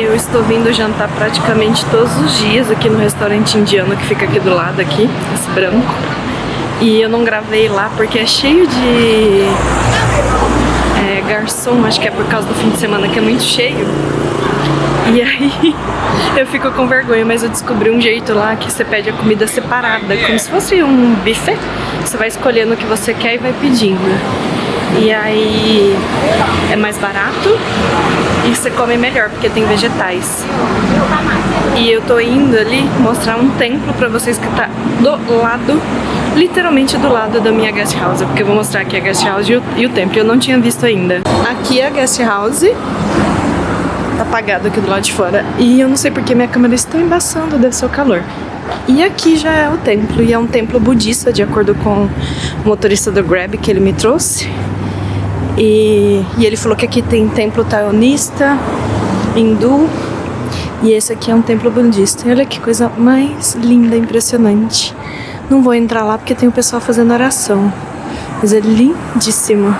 Eu estou vindo jantar praticamente todos os dias aqui no restaurante indiano que fica aqui do lado, aqui, esse branco. E eu não gravei lá porque é cheio de garçom, acho que é por causa do fim de semana que é muito cheio. E aí eu fico com vergonha, mas eu descobri um jeito lá que você pede a comida separada, como se fosse um buffet. Você vai escolhendo o que você quer e vai pedindo. E aí é mais barato e você come melhor, porque tem vegetais. E eu tô indo ali mostrar um templo pra vocês que tá do lado, literalmente do lado da minha guest house, porque eu vou mostrar aqui a guest house e o templo. Eu não tinha visto ainda. Aqui é a guest house. Tá apagado aqui do lado de fora. E eu não sei porque minha câmera está embaçando, deve ser o calor. E aqui já é o templo, e é um templo budista, de acordo com o motorista do Grab que ele me trouxe. E ele falou que aqui tem templo taoísta, hindu, e esse aqui é um templo budista. E olha que coisa mais linda, impressionante. Não vou entrar lá porque tem o pessoal fazendo oração, mas é lindíssimo.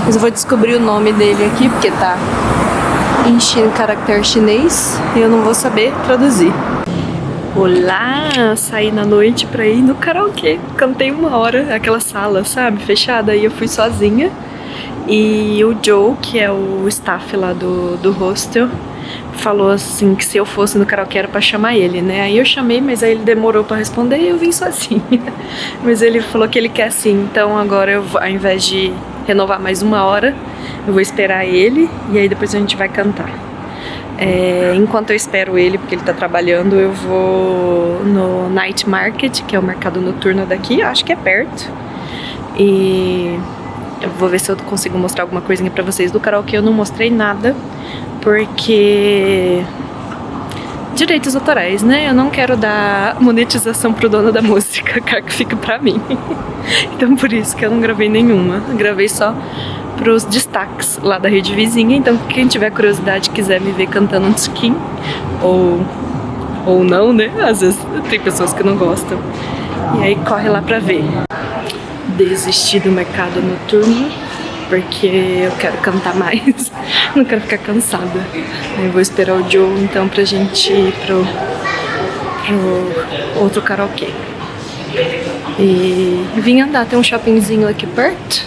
Mas eu vou descobrir o nome dele aqui, porque tá em caractere chinês e eu não vou saber traduzir. Olá, saí na noite pra ir no karaokê. Cantei 1 hora, aquela sala, sabe, fechada, e eu fui sozinha. E o Joe, que é o staff lá do hostel, falou assim que se eu fosse no karaokê era pra chamar ele, né? Aí eu chamei, mas aí ele demorou pra responder e eu vim sozinha. Mas ele falou que ele quer sim, então agora eu, ao invés de renovar mais 1 hora, eu vou esperar ele e aí depois a gente vai cantar. Enquanto eu espero ele, porque ele tá trabalhando, eu vou no Night Market, que é o mercado noturno daqui, acho que é perto. E eu vou ver se eu consigo mostrar alguma coisinha pra vocês. Do karaokê eu não mostrei nada, porque direitos autorais, né? Eu não quero dar monetização pro dono da música, quero que fique pra mim. Então por isso que eu não gravei nenhuma. Eu gravei só pros destaques lá da rede vizinha. Então quem tiver curiosidade, quiser me ver cantando um skin, ou não, né? Às vezes tem pessoas que não gostam. E aí corre lá pra ver. Desisti do mercado noturno porque eu quero cantar mais, não quero ficar cansada. Aí eu vou esperar o Joe então pra gente ir pro outro karaokê. E vim andar, tem um shoppingzinho aqui perto.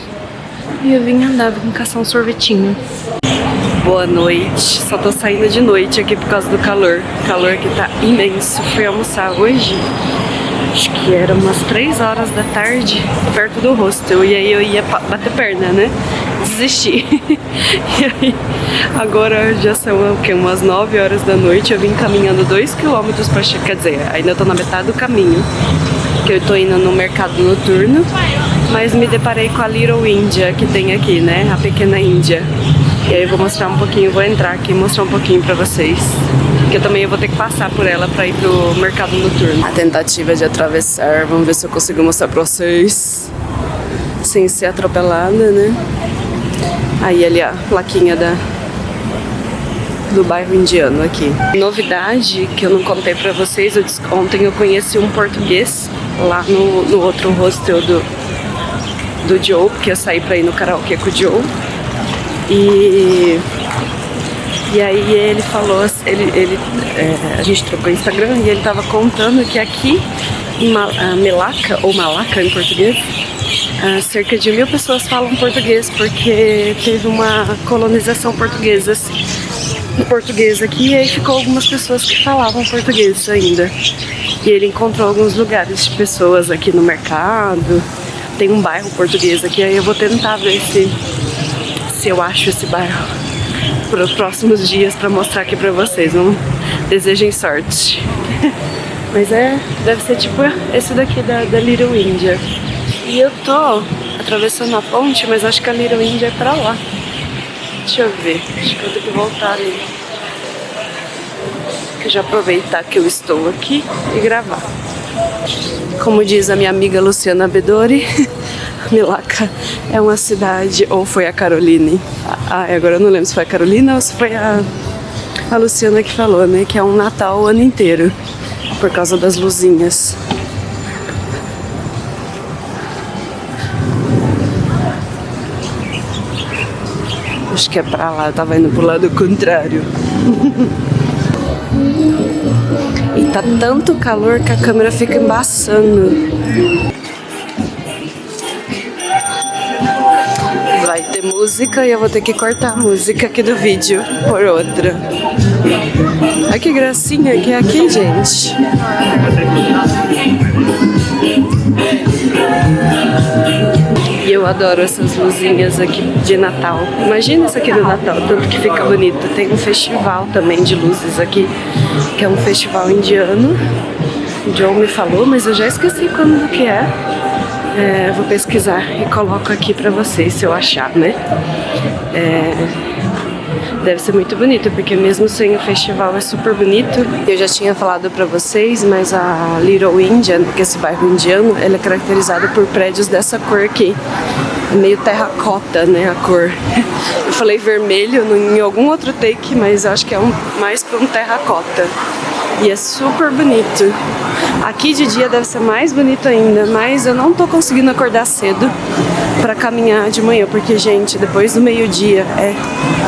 E eu vim andar, vim caçar um sorvetinho. Boa noite, só tô saindo de noite aqui por causa do calor. O calor aqui tá imenso. Fui almoçar hoje, acho que era umas 3 horas da tarde, perto do hostel. E aí eu ia bater perna, né? Desisti. E aí, agora já são o quê? Umas 9 horas da noite. Eu vim caminhando 2 km pra chegar. Quer dizer, ainda tô na metade do caminho, que eu tô indo no mercado noturno. Mas me deparei com a Little India que tem aqui, né? A pequena Índia. E aí eu vou mostrar um pouquinho, vou entrar aqui e mostrar um pouquinho pra vocês. Porque também eu vou ter que passar por ela pra ir pro mercado noturno. A tentativa de atravessar, vamos ver se eu consigo mostrar pra vocês sem ser atropelada, né? Aí ali a plaquinha do bairro indiano aqui. Novidade que eu não contei pra vocês, ontem eu conheci um português lá no outro hostel do Joe, porque eu saí pra ir no karaokê com o Joe. E aí ele falou, a gente trocou o Instagram e ele tava contando que aqui em Melaka, ou Malaca em português, cerca de 1000 pessoas falam português, porque teve uma colonização portuguesa aqui, e aí ficou algumas pessoas que falavam português ainda. E ele encontrou alguns lugares de pessoas aqui no mercado. Tem um bairro português aqui, aí eu vou tentar ver se eu acho esse bairro para os próximos dias para mostrar aqui pra vocês. Não desejem sorte. Mas deve ser tipo esse daqui da Little India. E eu tô atravessando a ponte, mas acho que a Little India é pra lá. Deixa eu ver, acho que eu vou ter que voltar ali. Deixa eu já aproveitar que eu estou aqui e gravar. Como diz a minha amiga Luciana Bedori, Melaka é uma cidade, ou foi a Caroline? Agora eu não lembro se foi a Carolina ou se foi a Luciana que falou, né? Que é um Natal o ano inteiro, por causa das luzinhas. Acho que é pra lá, eu tava indo pro lado contrário. E tá tanto calor que a câmera fica embaçando. Vai ter música e eu vou ter que cortar a música aqui do vídeo por outra. Olha que gracinha que é aqui, gente. E eu adoro essas luzinhas aqui de Natal. Imagina isso aqui do Natal, tanto que fica bonito. Tem um festival também de luzes aqui, que é um festival indiano. O John me falou, mas eu já esqueci quando que é. Vou pesquisar e coloco aqui pra vocês se eu achar, né? Deve ser muito bonito, porque mesmo sem o festival é super bonito. Eu já tinha falado pra vocês, mas a Little India, que é esse bairro indiano, ele é caracterizado por prédios dessa cor aqui. Meio terracota, né, a cor. Eu falei vermelho em algum outro take, mas eu acho que é mais pra um terracota. E é super bonito. Aqui de dia deve ser mais bonito ainda, mas eu não tô conseguindo acordar cedo pra caminhar de manhã, porque, gente, depois do meio-dia,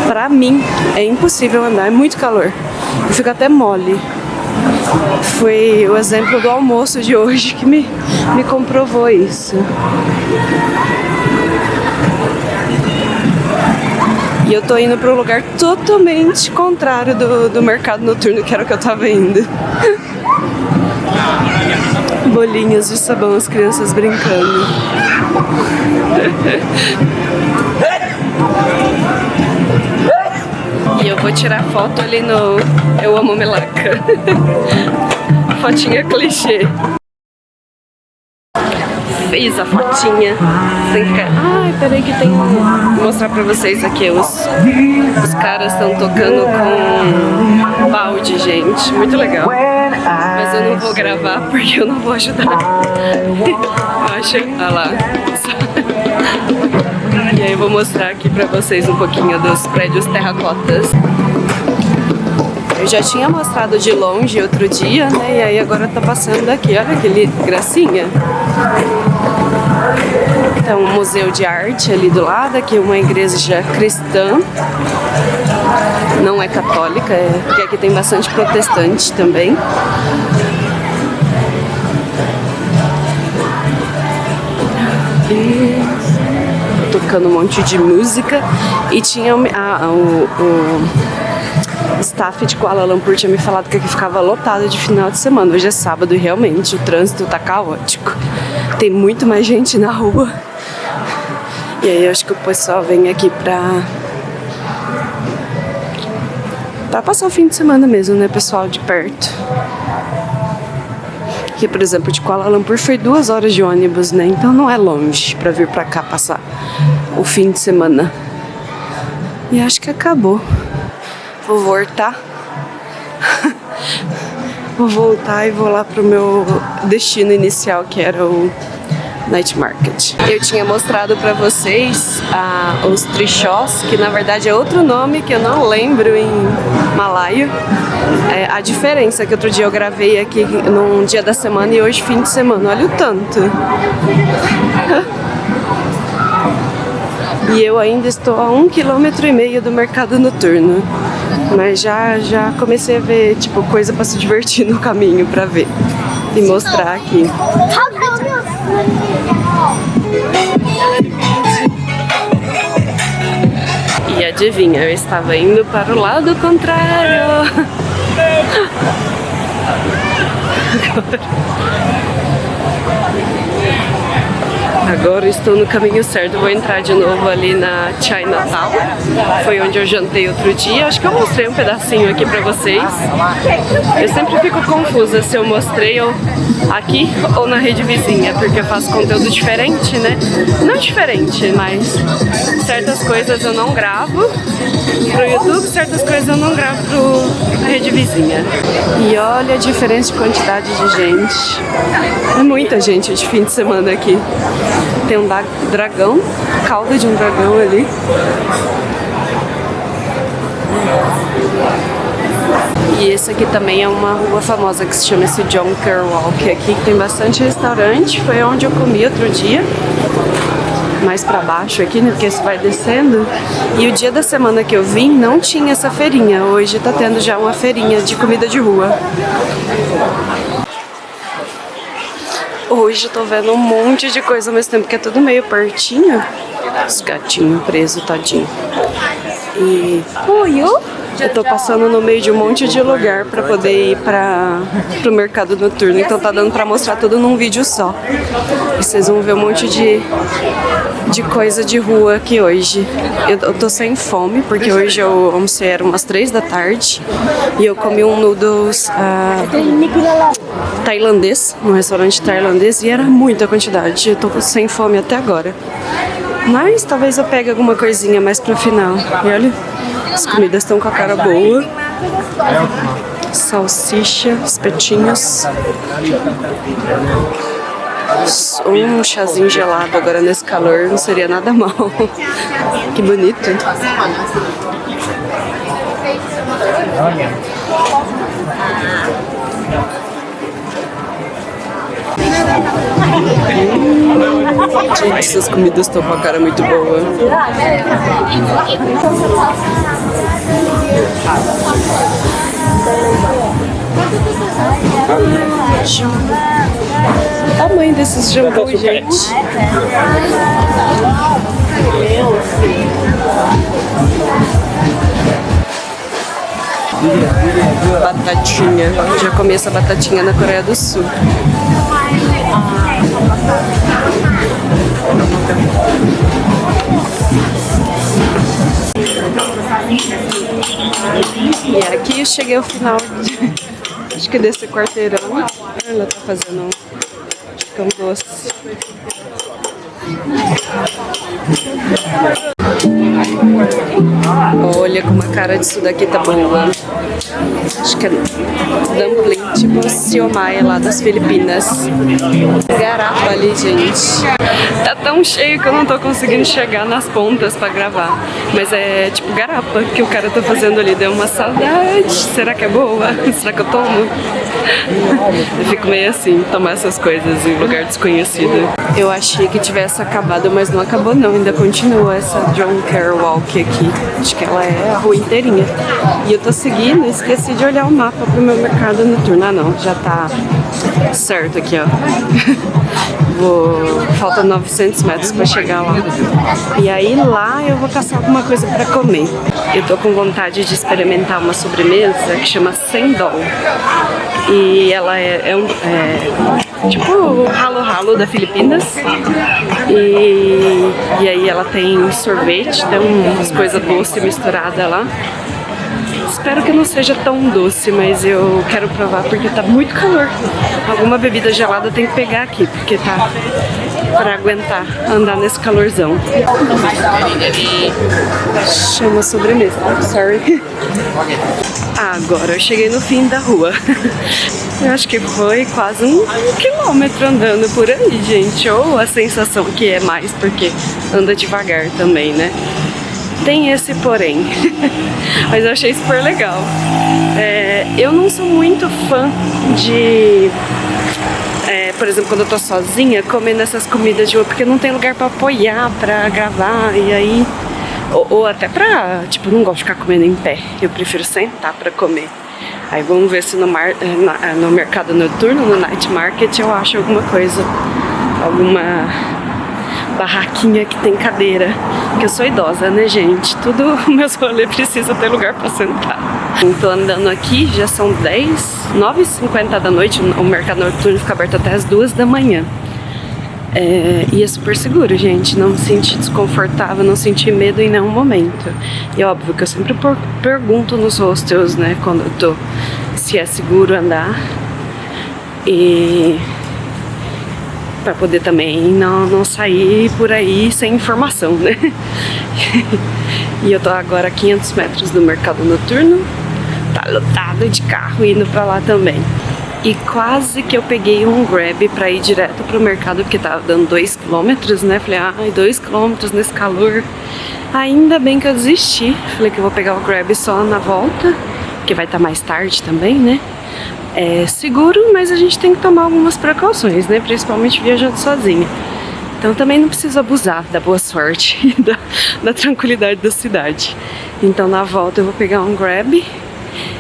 pra mim, é impossível andar, é muito calor. Eu fico até mole. Foi o exemplo do almoço de hoje que me comprovou isso. E eu tô indo pra um lugar totalmente contrário do mercado noturno, que era o que eu tava indo. Bolinhas de sabão, as crianças brincando. E eu vou tirar foto ali no Eu Amo Melaca. Fotinha clichê. Fiz a fotinha. Tem que... Ai, peraí que tem... Vou mostrar pra vocês aqui. Os caras estão tocando com balde, gente. Muito legal. Mas eu não vou gravar porque eu não vou ajudar. Eu acho... Olha lá. E aí eu vou mostrar aqui pra vocês um pouquinho dos prédios terracotas. Eu já tinha mostrado de longe outro dia, né? E aí agora tá passando daqui. Olha que gracinha. Então, um museu de arte ali do lado, aqui uma igreja cristã. Não é católica, porque aqui tem bastante protestante também. Tocando um monte de música. E tinha o staff de Kuala Lumpur tinha me falado que aqui ficava lotado de final de semana. Hoje é sábado e realmente o trânsito tá caótico. Tem muito mais gente na rua. E aí eu acho que o pessoal vem aqui pra passar o fim de semana mesmo, né, pessoal de perto. Aqui, por exemplo, de Kuala Lumpur foi 2 horas de ônibus, né? Então não é longe pra vir pra cá passar o fim de semana. E acho que acabou. Vou voltar. Vou voltar e vou lá pro meu destino inicial, que era o Night Market. Eu tinha mostrado pra vocês os trishós, que na verdade é outro nome que eu não lembro em malaio. A diferença que outro dia eu gravei aqui num dia da semana e hoje fim de semana. Olha o tanto. E eu ainda estou a 1,5 km do mercado noturno. Mas já comecei a ver, tipo, coisa pra se divertir no caminho pra ver e mostrar aqui. E adivinha, eu estava indo para o lado contrário. Agora estou no caminho certo, vou entrar de novo ali na Chinatown. Foi onde eu jantei outro dia. Acho que eu mostrei um pedacinho aqui pra vocês. Eu sempre fico confusa se eu mostrei aqui ou na rede vizinha, porque eu faço conteúdo diferente, né? Não diferente, mas certas coisas eu não gravo pro YouTube, certas coisas eu não gravo pra rede vizinha. E olha a diferença de quantidade de gente. É muita gente de fim de semana aqui. Tem um dragão, cauda de um dragão ali. E esse aqui também é uma rua famosa que se chama esse Jonker Walk aqui, que tem bastante restaurante. Foi onde eu comi outro dia. mais pra baixo aqui, né? Porque você vai descendo. E o dia da semana que eu vim não tinha essa feirinha. Hoje tá tendo já uma feirinha de comida de rua. Hoje eu tô vendo um monte de coisa ao mesmo tempo, que é tudo meio pertinho. Os gatinhos presos, tadinho. E eu tô passando no meio de um monte de lugar pra poder ir pro mercado noturno. Então tá dando pra mostrar tudo num vídeo só. E vocês vão ver um monte de coisa de rua aqui hoje. Eu tô sem fome, porque hoje eu almocei, era umas 3 da tarde. E eu comi um noodles tailandês, num restaurante tailandês. E era muita quantidade. Eu tô sem fome até agora. Mas talvez eu pegue alguma coisinha mais pro final. E olha, as comidas estão com a cara boa. Salsicha, espetinhos. Um chazinho gelado agora nesse calor não seria nada mal. Que bonito. Gente, essas comidas estão com a cara muito boa. O tamanho desses jambô, gente. Batatinha. Já comi essa batatinha na Coreia do Sul. E aqui eu cheguei ao final acho que desse quarteirão. Ela tá fazendo um doce. Olha como a cara disso daqui tá boa. Acho que é dumpling, tipo siomai lá das Filipinas. Garapa ali, gente. Tá tão cheio que eu não tô conseguindo chegar nas pontas pra gravar. Mas é tipo garapa que o cara tá fazendo ali. Deu uma saudade. Será que é boa? Será que eu tomo? Eu fico meio assim, tomar essas coisas em lugar desconhecido. Eu achei que tivesse acabado, mas não acabou não. Ainda continua essa John Care Walk aqui. Acho que ela é a rua inteirinha. E eu tô seguindo, esqueci de olhar o mapa pro meu mercado noturno. Ah não, já tá certo aqui, ó. Falta 900 metros pra chegar lá. E aí lá eu vou caçar alguma coisa pra comer. Eu tô com vontade de experimentar uma sobremesa que chama Sendol. E ela é tipo o ralo-ralo da Filipinas. E aí ela tem sorvete, tem umas coisas doces misturadas lá. Espero que não seja tão doce, mas eu quero provar porque tá muito calor. Alguma bebida gelada tem que pegar aqui, porque tá pra aguentar andar nesse calorzão. Chama sobremesa. Sorry. Agora eu cheguei no fim da rua. Eu acho que foi quase 1 quilômetro andando por aí, gente. Ou a sensação que é mais, porque anda devagar também, né? Tem esse porém. Mas eu achei super legal. Eu não sou muito fã de... por exemplo, quando eu tô sozinha, comendo essas comidas de rua, porque não tem lugar pra apoiar, pra gravar, e aí... Ou até pra... Tipo, não gosto de ficar comendo em pé. Eu prefiro sentar pra comer. Aí vamos ver se no mercado noturno, no night market, eu acho alguma coisa. Alguma barraquinha que tem cadeira. Porque eu sou idosa, né, gente? Tudo, meus rolês precisa ter lugar pra sentar. Tô andando aqui, já são 9h50 da noite. O mercado noturno fica aberto até as 2 da manhã. E é super seguro, gente. Não me senti desconfortável, não senti medo em nenhum momento. E é óbvio que eu sempre pergunto nos hostels, né, quando eu tô, se é seguro andar. E pra poder também não sair por aí sem informação, né? E eu tô agora a 500 metros do mercado noturno. Tá lotado de carro indo pra lá também. E quase que eu peguei um Grab pra ir direto pro mercado, porque tava dando 2 km, né? Falei, 2 km nesse calor. Ainda bem que eu desisti. Falei que eu vou pegar o Grab só na volta, que vai estar mais tarde também, né? É seguro, mas a gente tem que tomar algumas precauções, né? Principalmente viajando sozinha. Então também não preciso abusar da boa sorte e da tranquilidade da cidade. Então na volta eu vou pegar um Grab.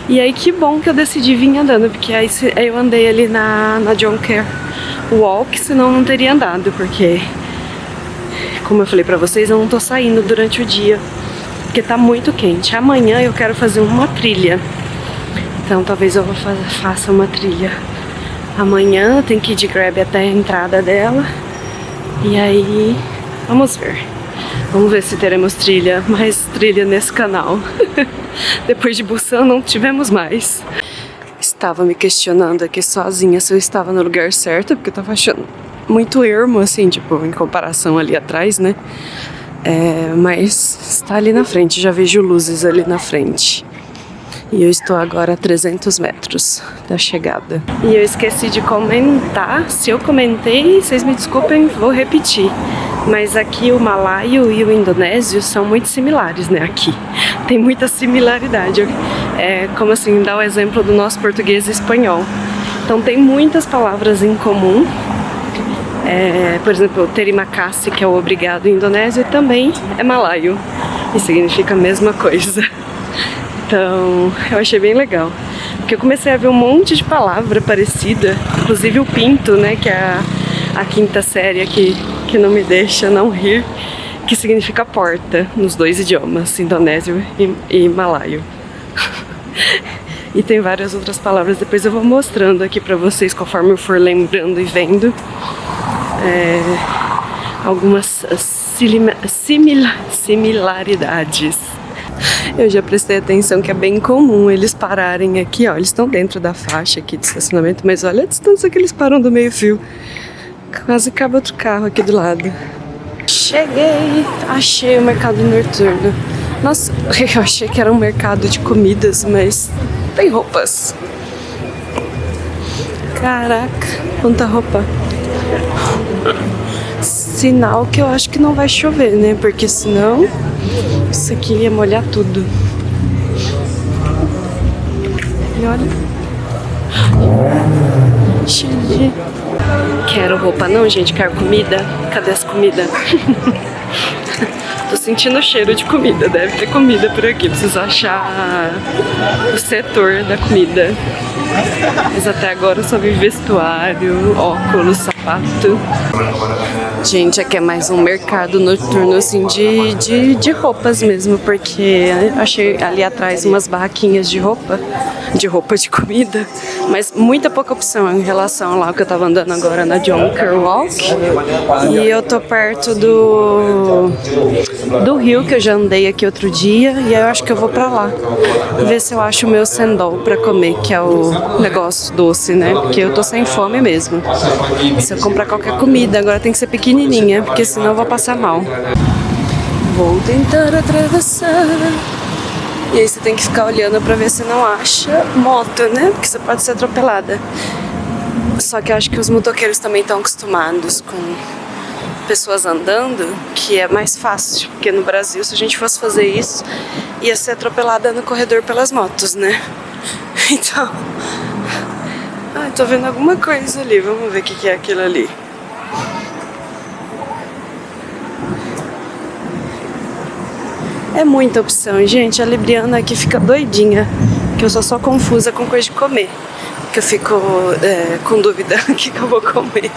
E aí que bom que eu decidi vir andando, porque aí eu andei ali na John Kerr Walk, senão não teria andado, porque como eu falei pra vocês, eu não tô saindo durante o dia, porque tá muito quente. Amanhã eu quero fazer uma trilha, então talvez eu faça uma trilha amanhã. Tem que ir de Grab até a entrada dela. E aí, vamos ver. Vamos ver se teremos mais trilha nesse canal. Depois de Busan não tivemos mais. Estava me questionando aqui sozinha se eu estava no lugar certo, porque eu tava achando muito ermo, assim, tipo, em comparação ali atrás, né? Mas está ali na frente, já vejo luzes ali na frente. E eu estou agora a 300 metros da chegada. E eu esqueci de comentar. Se eu comentei, vocês me desculpem, vou repetir. Mas aqui o malaio e o indonésio são muito similares, né? Aqui tem muita similaridade. Como assim, dá o exemplo do nosso português e espanhol. Então tem muitas palavras em comum. Por exemplo, terima kasih, que é o obrigado em indonésio, também é malaio. E significa a mesma coisa. Então, eu achei bem legal, porque eu comecei a ver um monte de palavra parecida, inclusive o pinto, né, que é a quinta série aqui, que não me deixa não rir, que significa porta, nos dois idiomas, indonésio e malaio. E tem várias outras palavras, depois eu vou mostrando aqui pra vocês, conforme eu for lembrando e vendo, algumas similaridades. Eu já prestei atenção que é bem comum eles pararem aqui, ó. Eles estão dentro da faixa aqui de estacionamento, mas olha a distância que eles param do meio-fio. Quase cabe outro carro aqui do lado. Cheguei! Achei o mercado noturno. Nossa, eu achei que era um mercado de comidas, mas tem roupas. Caraca, quanta roupa. Sinal que eu acho que não vai chover, né? Porque senão isso aqui ia molhar tudo. E olha. Quero roupa não, gente. Quero comida. Cadê as comidas? Tô sentindo o cheiro de comida. Deve ter comida por aqui. Preciso achar o setor da comida. Mas até agora eu só vi vestuário, óculos, sapato. Gente, aqui é mais um mercado noturno, assim, de roupas mesmo, porque achei ali atrás umas barraquinhas de roupa de comida, mas muita pouca opção em relação lá que eu tava andando agora na John Kerr Walk. E eu tô perto do rio, que eu já andei aqui outro dia, e aí eu acho que eu vou pra lá ver se eu acho o meu sendol pra comer, que é o negócio doce, né? Porque eu tô sem fome mesmo. Se eu comprar qualquer comida, agora tem que ser pequenininha, porque senão eu vou passar mal. Vou tentar atravessar. E aí você tem que ficar olhando pra ver se não acha moto, né? Porque você pode ser atropelada. Só que eu acho que os motoqueiros também estão acostumados com pessoas andando, que é mais fácil. Porque no Brasil, se a gente fosse fazer isso, ia ser atropelada no corredor pelas motos, né? Então... tô vendo alguma coisa ali. Vamos ver o que é aquilo ali. É muita opção, gente. A Libriana aqui fica doidinha, que eu sou confusa com coisa de comer, que eu fico com dúvida o que eu vou comer.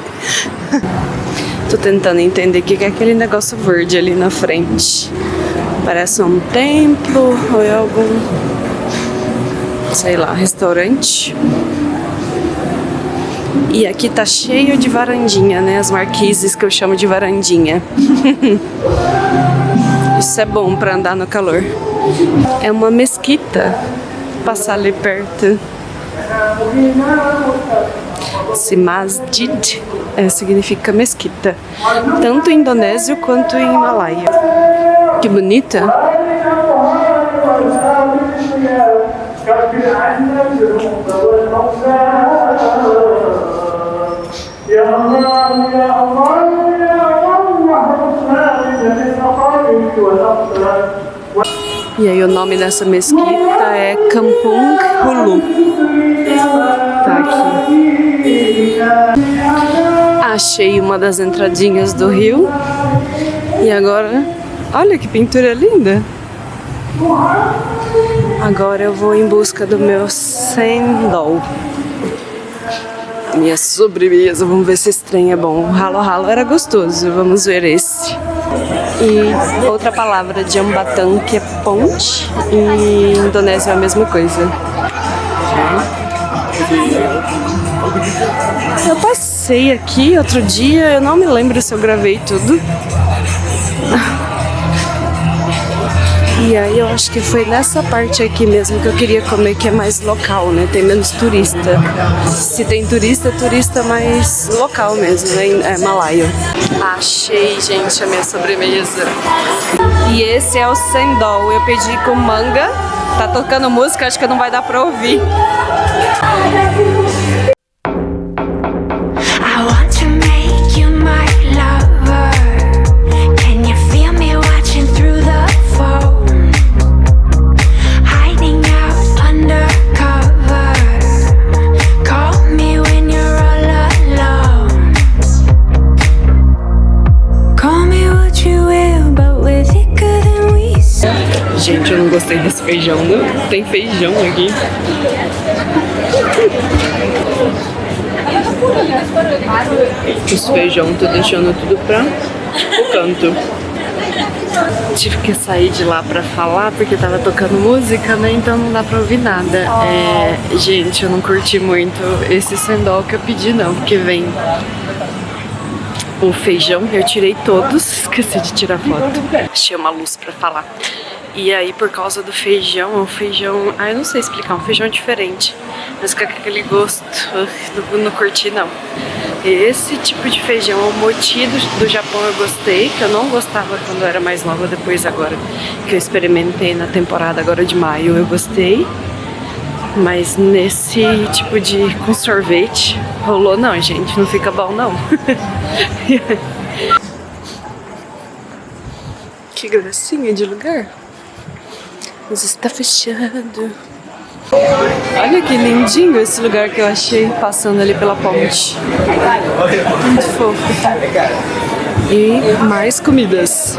Tô tentando entender o que é aquele negócio verde ali na frente. Parece um templo ou é algum, sei lá, restaurante. E aqui tá cheio de varandinha, né? As marquises que eu chamo de varandinha. Isso é bom pra andar no calor. É uma mesquita. Passar ali perto. Esse masjid significa mesquita. Tanto em indonésio quanto em malaio. Que bonita. E aí o nome dessa mesquita é Kampung Hulu. Tá aqui. Achei uma das entradinhas do rio. E agora, olha que pintura linda. Agora eu vou em busca do meu sandal. Minha sobremesa, vamos ver se esse trem é bom. O ralo ralo era gostoso, vamos ver esse. E outra palavra de Ambatang, que é ponte, e Indonésia é a mesma coisa. Eu passei aqui outro dia, eu não me lembro se eu gravei tudo. E aí eu acho que foi nessa parte aqui mesmo que eu queria comer, que é mais local, né? Tem menos turista. Se tem turista, turista mais local mesmo, né? É malaio. Achei, gente, a minha sobremesa. E esse é o sendol. Eu pedi com manga. Tá tocando música, acho que não vai dar pra ouvir. Gente, eu não gostei desse feijão, não. Tem feijão aqui. Os feijão tô deixando tudo pra o canto. Tive que sair de lá pra falar porque tava tocando música, né? Então não dá pra ouvir nada. Gente, eu não curti muito esse sendol que eu pedi, não, porque vem o feijão, eu tirei todos, esqueci de tirar foto. Achei uma luz pra falar. E aí, por causa do feijão, eu não sei explicar, um feijão diferente, mas com aquele gosto, não curti não. Esse tipo de feijão, o moti do Japão eu gostei, que eu não gostava quando eu era mais nova, depois agora que eu experimentei na temporada agora de maio, eu gostei. Mas nesse tipo de com sorvete, rolou não, gente, não fica bom não. Que gracinha de lugar. Mas está fechado. Olha que lindinho esse lugar que eu achei passando ali pela ponte. Muito fofo. E mais comidas.